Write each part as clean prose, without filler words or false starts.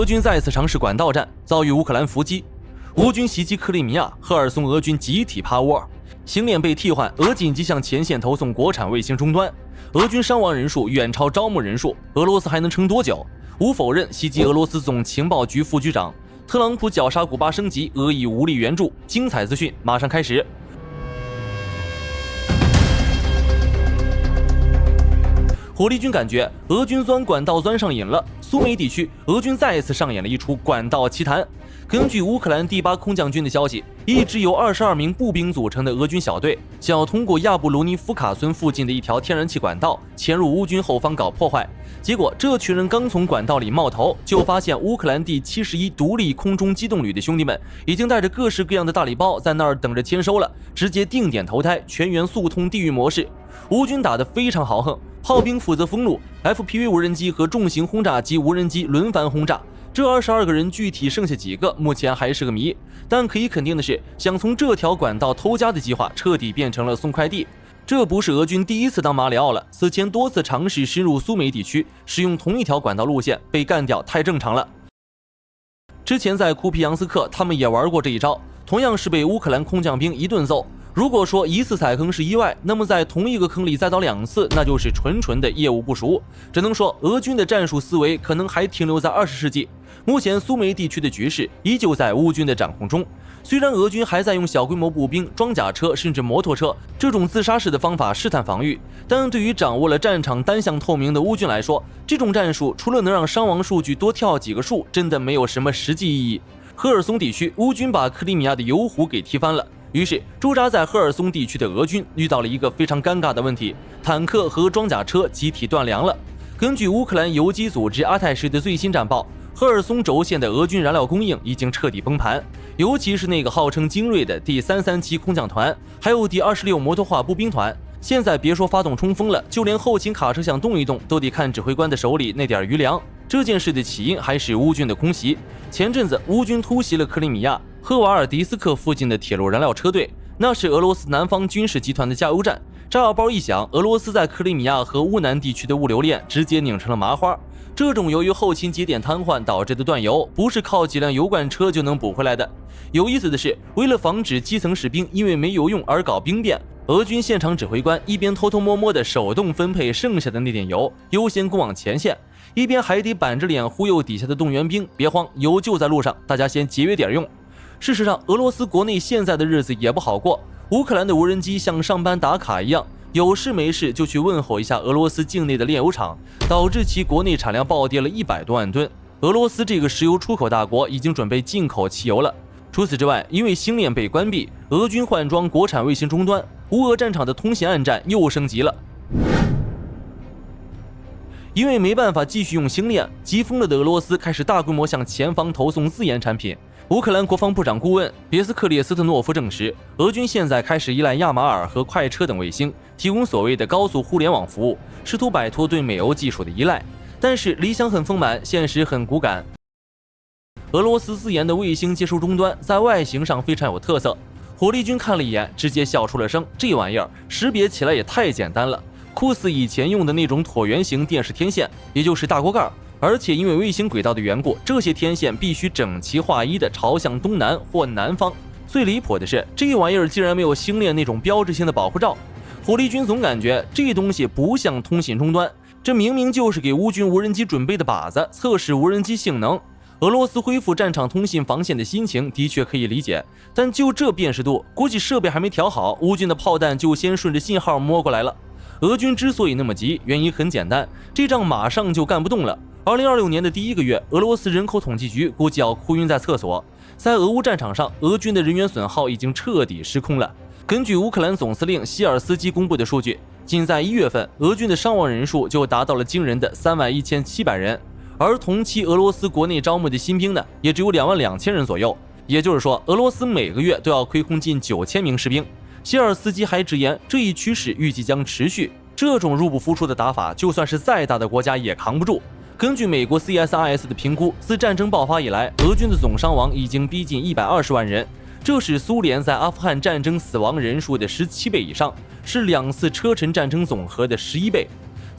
俄军再次尝试管道战，遭遇乌克兰伏击。乌军袭击克里米亚，赫尔松俄军集体趴窝。星链被替换，俄紧急向前线投送国产卫星终端。俄军伤亡人数远超招募人数，俄罗斯还能撑多久？无否认袭击俄罗斯总情报局副局长。特朗普绞杀古巴升级，俄以无力援助。精彩资讯马上开始。火力军感觉俄军钻管道钻上瘾了，苏梅地区俄军再一次上演了一出管道奇谈。根据乌克兰第8空降军的消息，一支由22名步兵组成的俄军小队，想要通过亚布卢尼夫卡村附近的一条天然气管道潜入乌军后方搞破坏。结果这群人刚从管道里冒头，就发现乌克兰第71独立空中机动旅的兄弟们已经带着各式各样的大礼包在那儿等着签收了，直接定点投胎，全员速通地狱模式。乌军打得非常豪横，炮兵负责封路， FPV 无人机和重型轰炸机无人机轮番轰炸。这22个人具体剩下几个，目前还是个谜。但可以肯定的是，想从这条管道偷家的计划彻底变成了送快递。这不是俄军第一次当马里奥了，此前多次尝试深入苏梅地区，使用同一条管道路线，被干掉太正常了。之前在库皮扬斯克，他们也玩过这一招，同样是被乌克兰空降兵一顿揍。如果说一次踩坑是意外，那么在同一个坑里再倒2次，那就是纯的业务不熟。只能说俄军的战术思维可能还停留在20世纪。目前苏梅地区的局势依旧在乌军的掌控中，虽然俄军还在用小规模步兵、装甲车甚至摩托车这种自杀式的方法试探防御，但对于掌握了战场单向透明的乌军来说，这种战术除了能让伤亡数据多跳几个数，真的没有什么实际意义。赫尔松地区，乌军把克里米亚的油湖给踢翻了。于是驻扎在赫尔松地区的俄军遇到了一个非常尴尬的问题，坦克和装甲车集体断粮了。根据乌克兰游击组织阿泰什的最新战报，赫尔松轴线的俄军燃料供应已经彻底崩盘，尤其是那个号称精锐的第337空降团，还有第26摩托化步兵团，现在别说发动冲锋了，就连后勤卡车想动一动都得看指挥官的手里那点余粮。这件事的起因还是乌军的空袭。前阵子乌军突袭了克里米亚赫瓦尔迪斯克附近的铁路燃料车队，那是俄罗斯南方军事集团的加油站。炸药包一响，俄罗斯在克里米亚和乌南地区的物流链直接拧成了麻花。这种由于后勤节点瘫痪导致的断油，不是靠几辆油罐车就能补回来的。有意思的是，为了防止基层士兵因为没油用而搞兵变，俄军现场指挥官一边偷偷摸摸的手动分配剩下的那点油，优先供往前线，一边还得板着脸忽悠底下的动员兵，别慌，油就在路上，大家先节约点用。事实上，俄罗斯国内现在的日子也不好过，乌克兰的无人机像上班打卡一样，有事没事就去问候一下俄罗斯境内的炼油厂，导致其国内产量暴跌了100多万吨。俄罗斯这个石油出口大国已经准备进口汽油了。除此之外，因为星链被关闭，俄军换装国产卫星终端，乌俄战场的通信暗战又升级了。因为没办法继续用星链，急疯了的俄罗斯开始大规模向前方投送自研产品。乌克兰国防部长顾问别斯克列斯特诺夫证实，俄军现在开始依赖亚马尔和快车等卫星，提供所谓的高速互联网服务，试图摆脱对美欧技术的依赖。但是理想很丰满，现实很骨感。俄罗斯自研的卫星接收终端在外形上非常有特色，火力军看了一眼，直接笑出了声，这玩意儿识别起来也太简单了，酷似以前用的那种椭圆形电视天线，也就是大锅盖。而且因为卫星轨道的缘故，这些天线必须整齐划一的朝向东南或南方。最离谱的是，这玩意儿竟然没有星链那种标志性的保护罩。火力军总感觉这东西不像通信终端，这明明就是给乌军无人机准备的靶子，测试无人机性能。俄罗斯恢复战场通信防线的心情的确可以理解，但就这辨识度，估计设备还没调好，乌军的炮弹就先顺着信号摸过来了。俄军之所以那么急，原因很简单，这仗马上就干不动了。2026年的第1个月，俄罗斯人口统计局估计要哭晕在厕所。在俄乌战场上，俄军的人员损耗已经彻底失控了。根据乌克兰总司令希尔斯基公布的数据，仅在1月份，俄军的伤亡人数就达到了惊人的31700人，而同期俄罗斯国内招募的新兵呢，也只有22000人左右。也就是说，俄罗斯每个月都要亏空近9000名士兵。希尔斯基还直言，这一趋势预计将持续。这种入不敷出的打法，就算是再大的国家也扛不住。根据美国 CSIS 的评估，自战争爆发以来，俄军的总伤亡已经逼近120万人，这是苏联在阿富汗战争死亡人数的17倍以上，是2次车臣战争总和的11倍。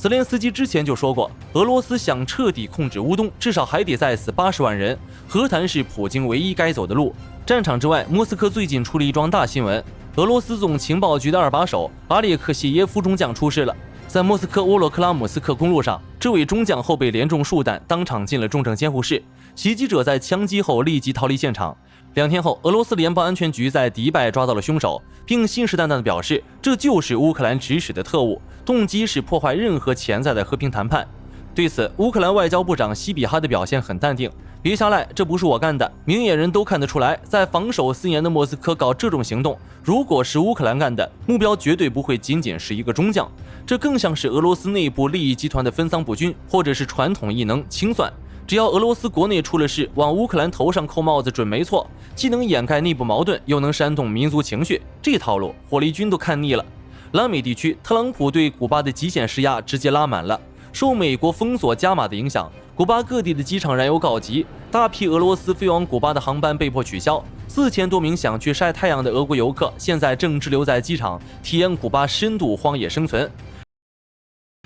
泽连斯基之前就说过，俄罗斯想彻底控制乌东，至少还得再死80万人，和谈是普京唯一该走的路。战场之外，莫斯科最近出了一桩大新闻，俄罗斯总情报局的2把手阿列克谢耶夫中将出事了。在莫斯科沃洛克拉姆斯克公路上，这位中将后被连中数弹，当场进了重症监护室。袭击者在枪击后立即逃离现场。2天后，俄罗斯联邦安全局在迪拜抓到了凶手，并信誓旦旦地表示，这就是乌克兰指使的特务，动机是破坏任何潜在的和平谈判。对此，乌克兰外交部长西比哈的表现很淡定，别瞎赖，这不是我干的，明眼人都看得出来，在防守森严的莫斯科搞这种行动，如果是乌克兰干的，目标绝对不会仅仅是一个中将，这更像是俄罗斯内部利益集团的分赃不均，或者是传统异能清算。只要俄罗斯国内出了事，往乌克兰头上扣帽子准没错，既能掩盖内部矛盾，又能煽动民族情绪，这套路火力军都看腻了。拉美地区，特朗普对古巴的极限施压直接拉满了。受美国封锁加码的影响，古巴各地的机场燃油告急，大批俄罗斯飞往古巴的航班被迫取消。4000多名想去晒太阳的俄国游客，现在正滞留在机场，体验古巴深度荒野生存。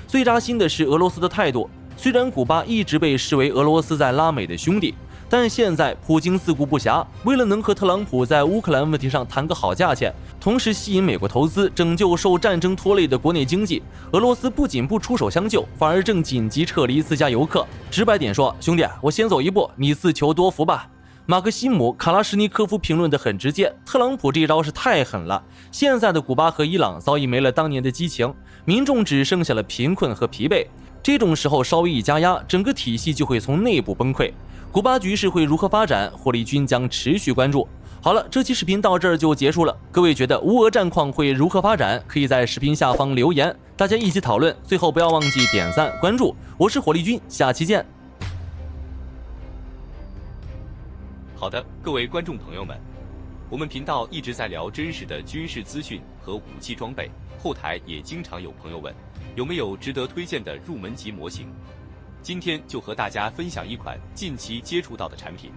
最扎心的是俄罗斯的态度，虽然古巴一直被视为俄罗斯在拉美的兄弟，但现在普京自顾不暇，为了能和特朗普在乌克兰问题上谈个好价钱，同时吸引美国投资，拯救受战争拖累的国内经济，俄罗斯不仅不出手相救，反而正紧急撤离自家游客。直白点说，兄弟，我先走一步，你自求多福吧。马克西姆·卡拉什尼科夫评论得很直接，特朗普这一招是太狠了。现在的古巴和伊朗早已没了当年的激情，民众只剩下了贫困和疲惫。这种时候稍微一加压，整个体系就会从内部崩溃。古巴局势会如何发展，火力军将持续关注。好了，这期视频到这儿就结束了。各位觉得乌俄战况会如何发展？可以在视频下方留言，大家一起讨论。最后不要忘记点赞关注，我是火力军，下期见。好的，各位观众朋友们，我们频道一直在聊真实的军事资讯和武器装备，后台也经常有朋友问，有没有值得推荐的入门级模型？今天就和大家分享一款近期接触到的产品。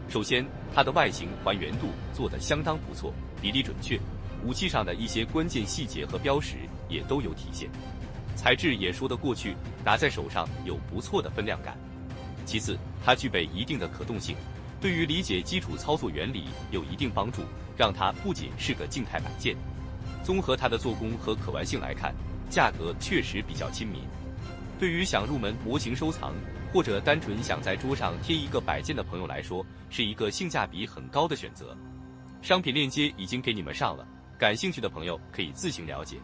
首先，它的外形还原度做得相当不错，比例准确，武器上的一些关键细节和标识也都有体现，材质也说得过去，拿在手上有不错的分量感。其次，它具备一定的可动性，对于理解基础操作原理有一定帮助，让它不仅是个静态摆件。综合它的做工和可玩性来看，价格确实比较亲民。对于想入门模型收藏，或者单纯想在桌上贴一个摆件的朋友来说，是一个性价比很高的选择。商品链接已经给你们上了，感兴趣的朋友可以自行了解。